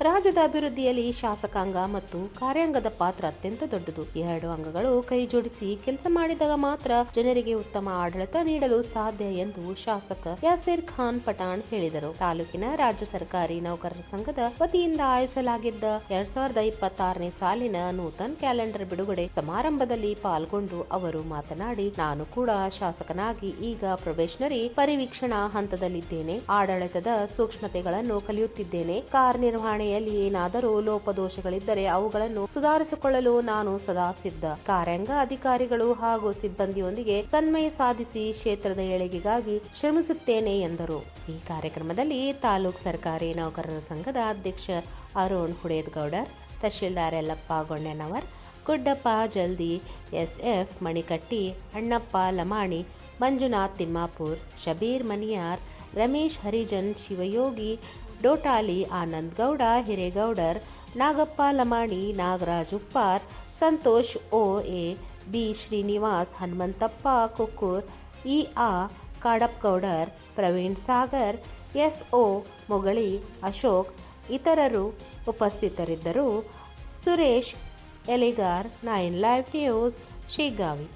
ರಾಜ್ಯದ ಅಭಿವೃದ್ಧಿಯಲ್ಲಿ ಶಾಸಕಾಂಗ ಮತ್ತು ಕಾರ್ಯಾಂಗದ ಪಾತ್ರ ಅತ್ಯಂತ ದೊಡ್ಡದು. ಈ ಎರಡು ಅಂಗಗಳು ಕೈ ಜೋಡಿಸಿ ಕೆಲಸ ಮಾಡಿದಾಗ ಮಾತ್ರ ಜನರಿಗೆ ಉತ್ತಮ ಆಡಳಿತ ನೀಡಲು ಸಾಧ್ಯ ಎಂದು ಶಾಸಕ ಯಾಸೀರ್ ಖಾನ್ ಪಠಾಣ್ ಹೇಳಿದರು. ತಾಲೂಕಿನ ರಾಜ್ಯ ಸರ್ಕಾರಿ ನೌಕರರ ಸಂಘದ ವತಿಯಿಂದ ಆಯೋಜಿಸಲಾಗಿದ್ದ 2026ನೇ ಸಾಲಿನ ನೂತನ ಕ್ಯಾಲೆಂಡರ್ ಬಿಡುಗಡೆ ಸಮಾರಂಭದಲ್ಲಿ ಪಾಲ್ಗೊಂಡು ಅವರು ಮಾತನಾಡಿ, ನಾನು ಕೂಡ ಶಾಸಕನಾಗಿ ಈಗ ಪ್ರೊಬೇಷನರಿ ಪರಿವೀಕ್ಷಣಾ ಹಂತದಲ್ಲಿದ್ದೇನೆ. ಆಡಳಿತದ ಸೂಕ್ಷ್ಮತೆಗಳನ್ನು ಕಲಿಯುತ್ತಿದ್ದೇನೆ. ಕಾರ್ಯನಿರ್ವಹಣೆಯಲ್ಲಿ ಏನಾದರೂ ಲೋಪದೋಷಗಳಿದ್ದರೆ ಅವುಗಳನ್ನು ಸುಧಾರಿಸಿಕೊಳ್ಳಲು ನಾನು ಸದಾ ಸಿದ್ಧ. ಕಾರ್ಯಾಂಗ ಅಧಿಕಾರಿಗಳು ಹಾಗೂ ಸಿಬ್ಬಂದಿಯೊಂದಿಗೆ ಸಮನ್ವಯ ಸಾಧಿಸಿ ಕ್ಷೇತ್ರದ ಏಳಿಗೆಗಾಗಿ ಶ್ರಮಿಸುತ್ತೇನೆ ಎಂದರು. ಈ ಕಾರ್ಯಕ್ರಮದಲ್ಲಿ ತಾಲೂಕು ಸರ್ಕಾರಿ ನೌಕರರ ಸಂಘದ ಅಧ್ಯಕ್ಷ ಅರುಣ್ ಹುಡೇದಗೌಡರ್, ತಹಶೀಲ್ದಾರ್ ಯಲ್ಲಪ್ಪ ಗೊಂಡನವರ್, ಗುಡ್ಡಪ್ಪ ಜಲ್ದಿ, SF ಮಣಿಕಟ್ಟಿ, Annappa Lamani, Manjunath Timmapur, Shabir Maniyar, Ramesh Harijan, Shivayogi ಡೋಟಾಲಿ, Anand Gowda Hiregoudar, Nagappa Lamani, Nagaraj Uppar, Santosh OA, B Srinivas, Hanumanthappa ಕುಕ್ಕೂರ್, EA ಕಾಡಪ್ಗೌಡರ್, Praveen Sagar, SO ಮೊಗಳಿ, Ashok ಇತರರು ಉಪಸ್ಥಿತರಿದ್ದರು. Suresh Eligar, 9 live news, Shiggavi.